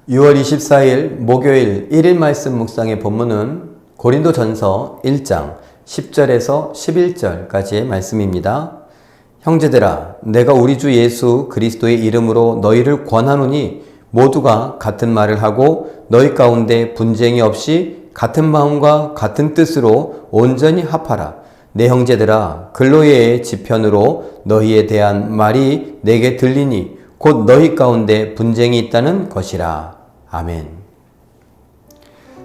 6월 24일 목요일 1일 말씀 묵상의 본문은 고린도전서 1장 10절에서 11절까지의 말씀입니다. 형제들아, 내가 우리 주 예수 그리스도의 이름으로 너희를 권하노니 모두가 같은 말을 하고 너희 가운데 분쟁이 없이 같은 마음과 같은 뜻으로 온전히 합하라. 내 형제들아, 근로의 지편으로 너희에 대한 말이 내게 들리니 곧 너희 가운데 분쟁이 있다는 것이라. 아멘.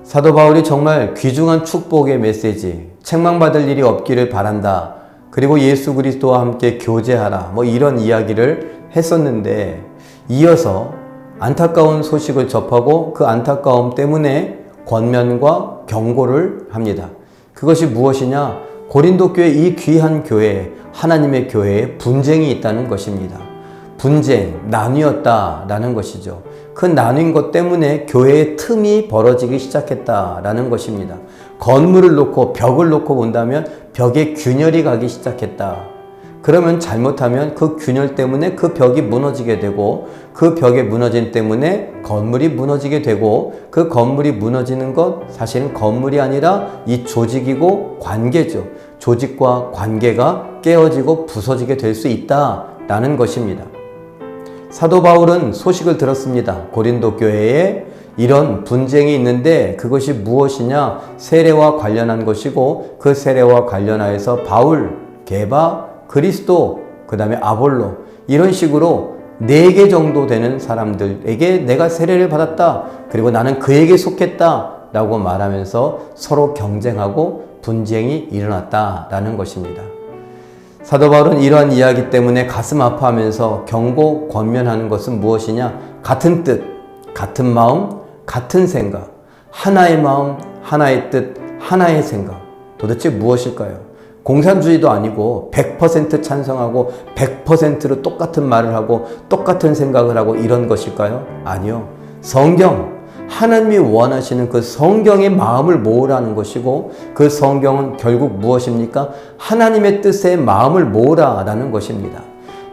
사도 바울이 정말 귀중한 축복의 메시지, 책망받을 일이 없기를 바란다. 그리고 예수 그리스도와 함께 교제하라. 이런 이야기를 했었는데, 이어서 안타까운 소식을 접하고 그 안타까움 때문에 권면과 경고를 합니다. 그것이 무엇이냐? 고린도 교회, 이 귀한 교회, 하나님의 교회에 분쟁이 있다는 것입니다. 분쟁, 나뉘었다라는 것이죠. 그 나뉜 것 때문에 교회의 틈이 벌어지기 시작했다라는 것입니다. 건물을 놓고 벽을 놓고 본다면 벽에 균열이 가기 시작했다. 그러면 잘못하면 그 균열 때문에 그 벽이 무너지게 되고, 그 벽에 무너진 때문에 건물이 무너지게 되고, 그 건물이 무너지는 것, 사실은 건물이 아니라 이 조직이고 관계죠. 조직과 관계가 깨어지고 부서지게 될 수 있다라는 것입니다. 사도 바울은 소식을 들었습니다. 고린도 교회에 이런 분쟁이 있는데 그것이 무엇이냐? 세례와 관련한 것이고, 그 세례와 관련하여서 바울, 게바, 그리스도, 그 다음에 아볼로, 이런 식으로 4개 정도 되는 사람들에게 내가 세례를 받았다. 그리고 나는 그에게 속했다. 라고 말하면서 서로 경쟁하고 분쟁이 일어났다라는 것입니다. 사도 바울은 이러한 이야기 때문에 가슴 아파하면서 경고, 권면하는 것은 무엇이냐? 같은 뜻, 같은 마음, 같은 생각, 하나의 마음, 하나의 뜻, 하나의 생각. 도대체 무엇일까요? 공산주의도 아니고 100% 찬성하고 100%로 똑같은 말을 하고 똑같은 생각을 하고 이런 것일까요? 아니요. 성경, 하나님이 원하시는 그 성경의 마음을 모으라는 것이고, 그 성경은 결국 무엇입니까? 하나님의 뜻의 마음을 모으라라는 것입니다.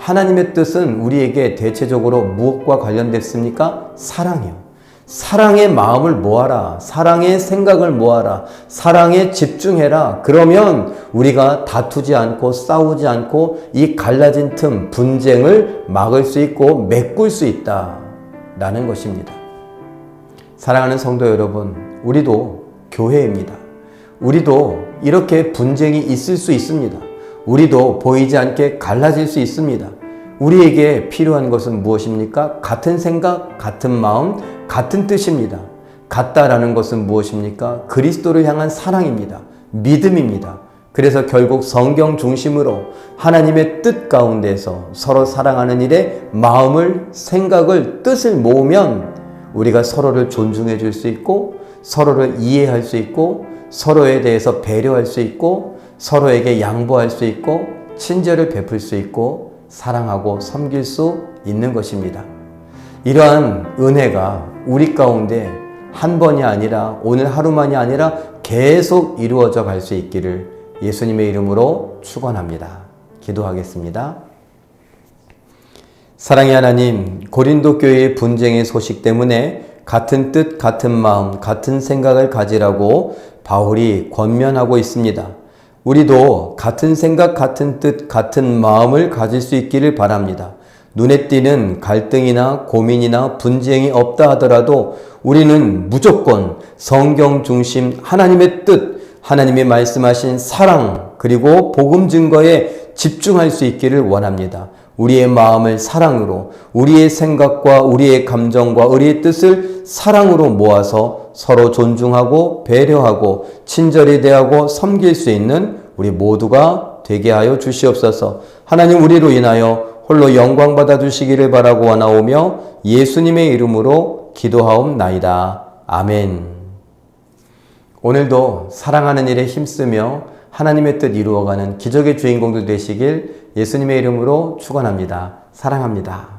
하나님의 뜻은 우리에게 대체적으로 무엇과 관련됐습니까? 사랑이요. 사랑의 마음을 모아라. 사랑의 생각을 모아라. 사랑에 집중해라. 그러면 우리가 다투지 않고 싸우지 않고 이 갈라진 틈, 분쟁을 막을 수 있고 메꿀 수 있다라는 것입니다. 사랑하는 성도 여러분, 우리도 교회입니다. 우리도 이렇게 분쟁이 있을 수 있습니다. 우리도 보이지 않게 갈라질 수 있습니다. 우리에게 필요한 것은 무엇입니까? 같은 생각, 같은 마음, 같은 뜻입니다. 같다라는 것은 무엇입니까? 그리스도를 향한 사랑입니다. 믿음입니다. 그래서 결국 성경 중심으로 하나님의 뜻 가운데서 서로 사랑하는 일에 마음을, 생각을, 뜻을 모으면 우리가 서로를 존중해 줄 수 있고, 서로를 이해할 수 있고, 서로에 대해서 배려할 수 있고, 서로에게 양보할 수 있고, 친절을 베풀 수 있고, 사랑하고 섬길 수 있는 것입니다. 이러한 은혜가 우리 가운데 한 번이 아니라, 오늘 하루만이 아니라 계속 이루어져 갈 수 있기를 예수님의 이름으로 축원합니다. 기도하겠습니다. 사랑의 하나님, 고린도 교회의 분쟁의 소식 때문에 같은 뜻, 같은 마음, 같은 생각을 가지라고 바울이 권면하고 있습니다. 우리도 같은 생각, 같은 뜻, 같은 마음을 가질 수 있기를 바랍니다. 눈에 띄는 갈등이나 고민이나 분쟁이 없다 하더라도 우리는 무조건 성경 중심 하나님의 뜻, 하나님이 말씀하신 사랑, 그리고 복음 증거에 집중할 수 있기를 원합니다. 우리의 마음을 사랑으로, 우리의 생각과 우리의 감정과 우리의 뜻을 사랑으로 모아서 서로 존중하고 배려하고 친절히 대하고 섬길 수 있는 우리 모두가 되게 하여 주시옵소서. 하나님, 우리로 인하여 홀로 영광 받아 주시기를 바라고 원하오며 예수님의 이름으로 기도하옵나이다. 아멘. 오늘도 사랑하는 일에 힘쓰며 하나님의 뜻 이루어가는 기적의 주인공들 되시길 예수님의 이름으로 축원합니다. 사랑합니다.